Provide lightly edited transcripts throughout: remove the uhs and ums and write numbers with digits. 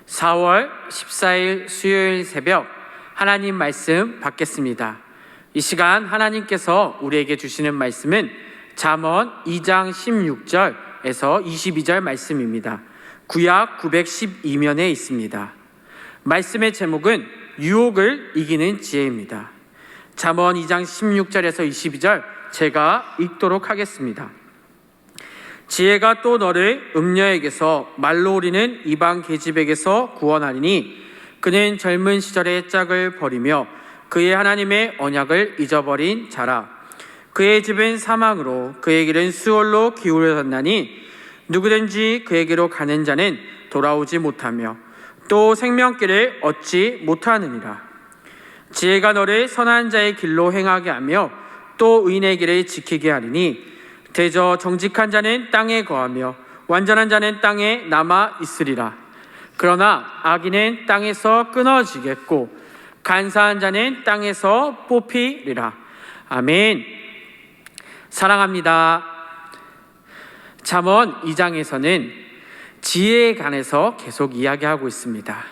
4월 14일 수요일 새벽 하나님 말씀 받겠습니다. 이 시간 하나님께서 우리에게 주시는 말씀은 잠언 2장 16절에서 22절 말씀입니다. 구약 912면에 있습니다. 말씀의 제목은 유혹을 이기는 지혜입니다. 잠언 2장 16절에서 22절 제가 읽도록 하겠습니다. 지혜가 또 너를 음녀에게서 말로 우리는 이방 계집에게서 구원하리니 그는 젊은 시절의 짝을 버리며 그의 하나님의 언약을 잊어버린 자라. 그의 집은 사망으로 그의 길은 수월로 기울어졌나니 누구든지 그에게로 가는 자는 돌아오지 못하며 또 생명길을 얻지 못하느니라. 지혜가 너를 선한 자의 길로 행하게 하며 또 의인의 길을 지키게 하리니 대저 정직한 자는 땅에 거하며 완전한 자는 땅에 남아 있으리라. 그러나 악인은 땅에서 끊어지겠고 간사한 자는 땅에서 뽑히리라. 아멘. 사랑합니다. 잠언 2장에서는 지혜에 관해서 계속 이야기하고 있습니다.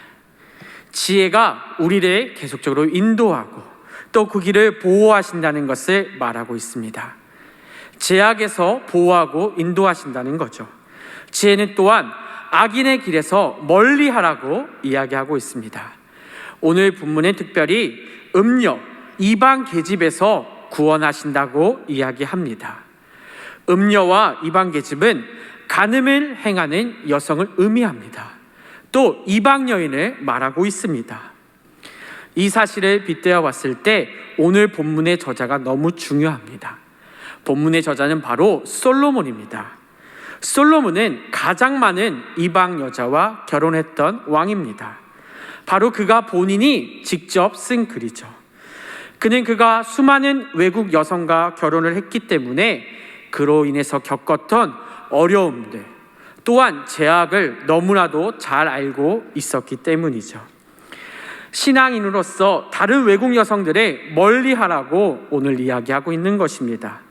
지혜가 우리를 계속적으로 인도하고 또 그 길을 보호하신다는 것을 말하고 있습니다. 죄악에서 보호하고 인도하신다는 거죠. 지혜는 또한 악인의 길에서 멀리하라고 이야기하고 있습니다. 오늘 본문은 특별히 음녀, 이방 계집에서 구원하신다고 이야기합니다. 음녀와 이방 계집은 간음을 행하는 여성을 의미합니다. 또 이방 여인을 말하고 있습니다. 이 사실을 빗대어 봤을 때 오늘 본문의 저자가 너무 중요합니다. 본문의 저자는 바로 솔로몬입니다. 솔로몬은 가장 많은 이방 여자와 결혼했던 왕입니다. 바로 그가 본인이 직접 쓴 글이죠. 그가 수많은 외국 여성과 결혼을 했기 때문에 그로 인해서 겪었던 어려움들 또한 죄악을 너무나도 잘 알고 있었기 때문이죠. 신앙인으로서 다른 외국 여성들을 멀리하라고 오늘 이야기하고 있는 것입니다.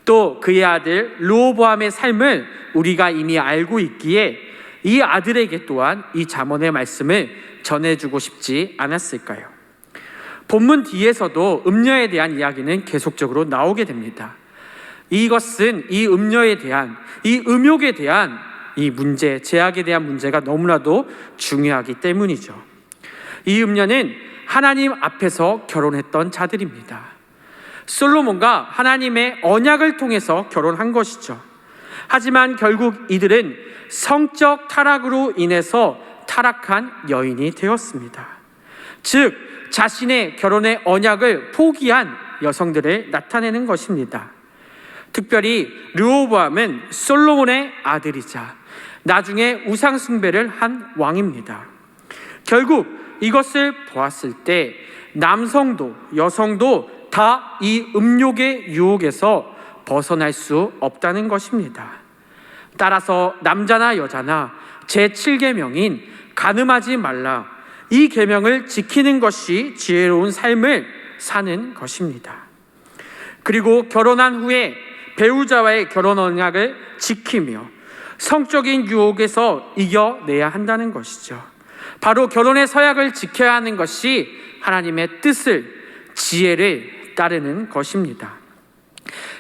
또 그의 아들 르호보암의 삶을 우리가 이미 알고 있기에 이 아들에게 또한 이 잠언의 말씀을 전해주고 싶지 않았을까요? 본문 뒤에서도 음녀에 대한 이야기는 계속적으로 나오게 됩니다. 이것은 이 음녀에 대한, 이 음욕에 대한 이 문제, 죄악에 대한 문제가 너무나도 중요하기 때문이죠. 이 음녀는 하나님 앞에서 결혼했던 자들입니다. 솔로몬과 하나님의 언약을 통해서 결혼한 것이죠. 하지만 결국 이들은 성적 타락으로 인해서 타락한 여인이 되었습니다. 즉 자신의 결혼의 언약을 포기한 여성들을 나타내는 것입니다. 특별히 르호보암은 솔로몬의 아들이자 나중에 우상 숭배를 한 왕입니다. 결국 이것을 보았을 때 남성도 여성도 다 이 음욕의 유혹에서 벗어날 수 없다는 것입니다. 따라서 남자나 여자나 제7계명인 간음하지 말라, 이 계명을 지키는 것이 지혜로운 삶을 사는 것입니다. 그리고 결혼한 후에 배우자와의 결혼 언약을 지키며 성적인 유혹에서 이겨내야 한다는 것이죠. 바로 결혼의 서약을 지켜야 하는 것이 하나님의 뜻을, 지혜를 따르는 것입니다.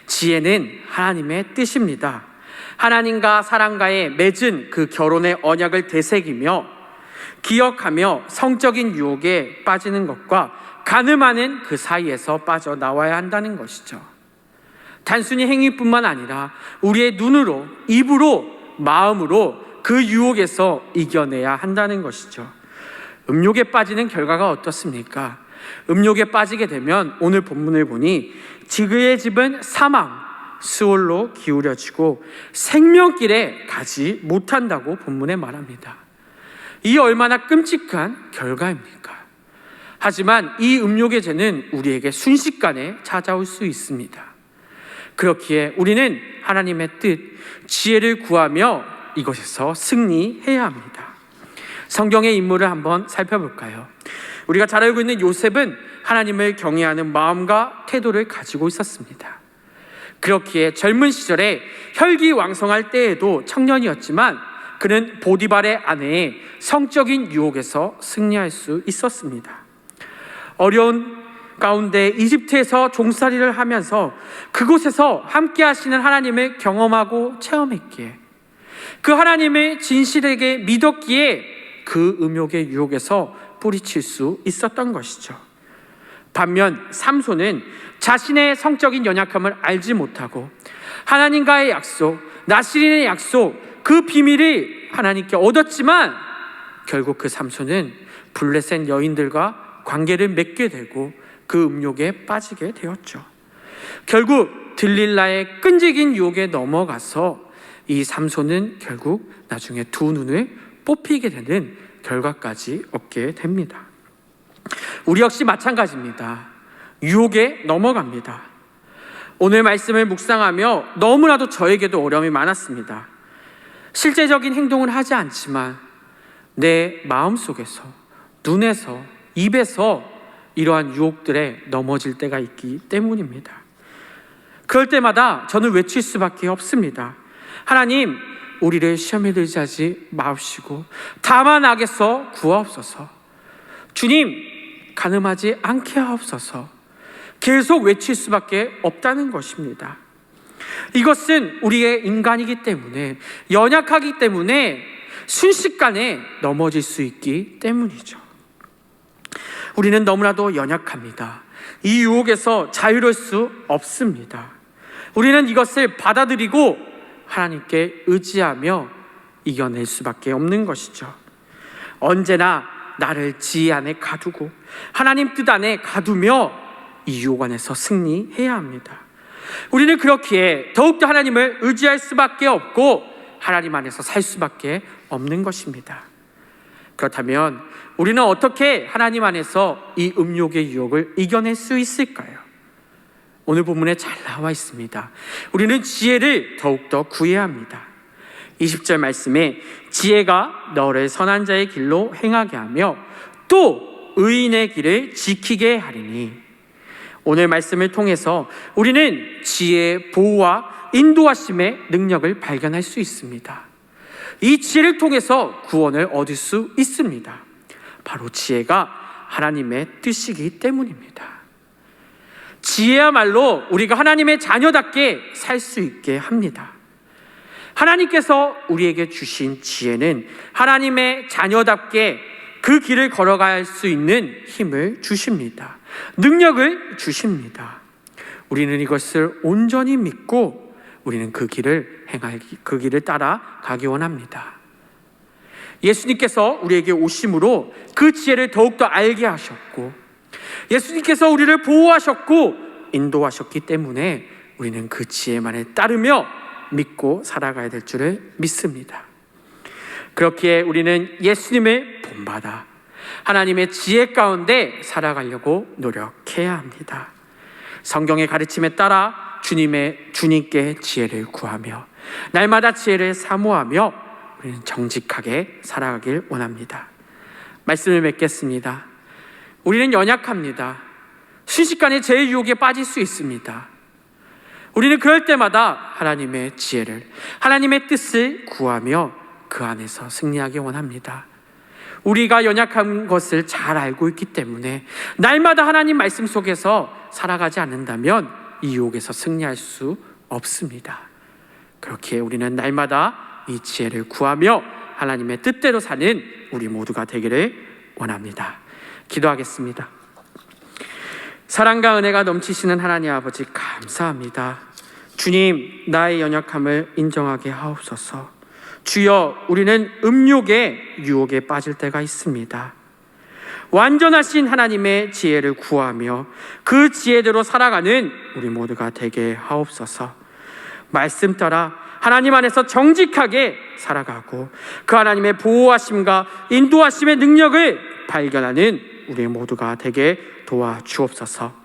지혜는 하나님의 뜻입니다. 하나님과 사람과의 맺은 그 결혼의 언약을 되새기며 기억하며 성적인 유혹에 빠지는 것과 간음하는 그 사이에서 빠져나와야 한다는 것이죠. 단순히 행위뿐만 아니라 우리의 눈으로, 입으로, 마음으로 그 유혹에서 이겨내야 한다는 것이죠. 음욕에 빠지는 결과가 어떻습니까? 음욕에 빠지게 되면 오늘 본문을 보니 그의 집은 사망, 수월로 기울여지고 생명길에 가지 못한다고 본문에 말합니다. 이 얼마나 끔찍한 결과입니까? 하지만 이 음욕의 죄는 우리에게 순식간에 찾아올 수 있습니다. 그렇기에 우리는 하나님의 뜻, 지혜를 구하며 이것에서 승리해야 합니다. 성경의 인물을 한번 살펴볼까요? 우리가 잘 알고 있는 요셉은 하나님을 경외하는 마음과 태도를 가지고 있었습니다. 그렇기에 젊은 시절에 혈기왕성할 때에도 청년이었지만 그는 보디발의 아내의 성적인 유혹에서 승리할 수 있었습니다. 어려운 가운데 이집트에서 종살이를 하면서 그곳에서 함께 하시는 하나님을 경험하고 체험했기에, 그 하나님을 진실하게 믿었기에 그 음욕의 유혹에서 뿌리칠 수 있었던 것이죠. 반면 삼손은 자신의 성적인 연약함을 알지 못하고 하나님과의 약속, 나시린의 약속, 그 비밀을 하나님께 얻었지만 결국 그 삼손은 블레셋 여인들과 관계를 맺게 되고 그 음욕에 빠지게 되었죠. 결국 들릴라의 끈질긴 유혹에 넘어가서 이 삼손은 결국 나중에 두 눈을 뽑히게 되는 결과까지 얻게 됩니다. 우리 역시 마찬가지입니다. 유혹에 넘어갑니다. 오늘 말씀을 묵상하며 너무나도 저에게도 어려움이 많았습니다. 실제적인 행동은 하지 않지만 내 마음속에서, 눈에서, 입에서 이러한 유혹들에 넘어질 때가 있기 때문입니다. 그럴 때마다 저는 외칠 수밖에 없습니다. 하나님, 우리를 시험에 들게 하지 마옵시고 다만 악에서 구하옵소서. 주님, 간음하지 않게 하옵소서. 계속 외칠 수밖에 없다는 것입니다. 이것은 우리의 인간이기 때문에, 연약하기 때문에 순식간에 넘어질 수 있기 때문이죠. 우리는 너무나도 연약합니다. 이 유혹에서 자유로울 수 없습니다. 우리는 이것을 받아들이고 하나님께 의지하며 이겨낼 수밖에 없는 것이죠. 언제나 나를 지혜 안에 가두고 하나님 뜻 안에 가두며 이 유혹 안에서 승리해야 합니다. 우리는 그렇기에 더욱더 하나님을 의지할 수밖에 없고 하나님 안에서 살 수밖에 없는 것입니다. 그렇다면 우리는 어떻게 하나님 안에서 이 음욕의 유혹을 이겨낼 수 있을까요? 오늘 본문에 잘 나와 있습니다. 우리는 지혜를 더욱더 구해야 합니다. 20절 말씀에 지혜가 너를 선한 자의 길로 행하게 하며 또 의인의 길을 지키게 하리니, 오늘 말씀을 통해서 우리는 지혜의 보호와 인도하심의 능력을 발견할 수 있습니다. 이 지혜를 통해서 구원을 얻을 수 있습니다. 바로 지혜가 하나님의 뜻이기 때문입니다. 지혜야말로 우리가 하나님의 자녀답게 살 수 있게 합니다. 하나님께서 우리에게 주신 지혜는 하나님의 자녀답게 그 길을 걸어갈 수 있는 힘을 주십니다. 능력을 주십니다. 우리는 이것을 온전히 믿고 우리는 그 길을 따라가기 원합니다. 예수님께서 우리에게 오심으로 그 지혜를 더욱더 알게 하셨고, 예수님께서 우리를 보호하셨고 인도하셨기 때문에 우리는 그 지혜만을 따르며 믿고 살아가야 될 줄을 믿습니다. 그렇기에 우리는 예수님을 본받아 하나님의 지혜 가운데 살아가려고 노력해야 합니다. 성경의 가르침에 따라 주님께 지혜를 구하며 날마다 지혜를 사모하며 우리는 정직하게 살아가길 원합니다. 말씀을 맺겠습니다. 우리는 연약합니다. 순식간에 죄의 유혹에 빠질 수 있습니다. 우리는 그럴 때마다 하나님의 지혜를, 하나님의 뜻을 구하며 그 안에서 승리하기 원합니다. 우리가 연약한 것을 잘 알고 있기 때문에 날마다 하나님 말씀 속에서 살아가지 않는다면 이 유혹에서 승리할 수 없습니다. 그렇기에 우리는 날마다 이 지혜를 구하며 하나님의 뜻대로 사는 우리 모두가 되기를 원합니다. 기도하겠습니다. 사랑과 은혜가 넘치시는 하나님 아버지, 감사합니다. 주님, 나의 연약함을 인정하게 하옵소서. 주여, 우리는 음욕의 유혹에 빠질 때가 있습니다. 완전하신 하나님의 지혜를 구하며 그 지혜대로 살아가는 우리 모두가 되게 하옵소서. 말씀 따라 하나님 안에서 정직하게 살아가고 그 하나님의 보호하심과 인도하심의 능력을 발견하는 우리 모두가 되게 도와주옵소서.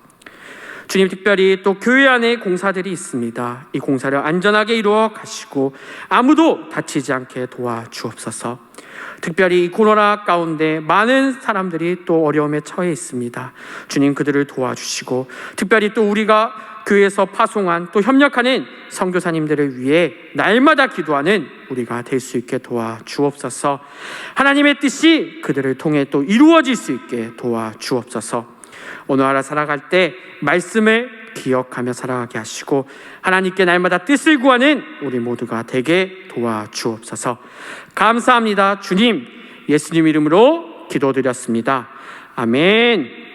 주님, 특별히 또 교회 안에 공사들이 있습니다. 이 공사를 안전하게 이루어 가시고 아무도 다치지 않게 도와주옵소서. 특별히 이 코로나 가운데 많은 사람들이 또 어려움에 처해 있습니다. 주님, 그들을 도와주시고 특별히 또 우리가 교회에서 파송한 또 협력하는 선교사님들을 위해 날마다 기도하는 우리가 될 수 있게 도와주옵소서. 하나님의 뜻이 그들을 통해 또 이루어질 수 있게 도와주옵소서. 오늘 하루 살아갈 때 말씀을 기억하며 살아가게 하시고 하나님께 날마다 뜻을 구하는 우리 모두가 되게 도와주옵소서. 감사합니다. 주님, 예수님 이름으로 기도드렸습니다. 아멘.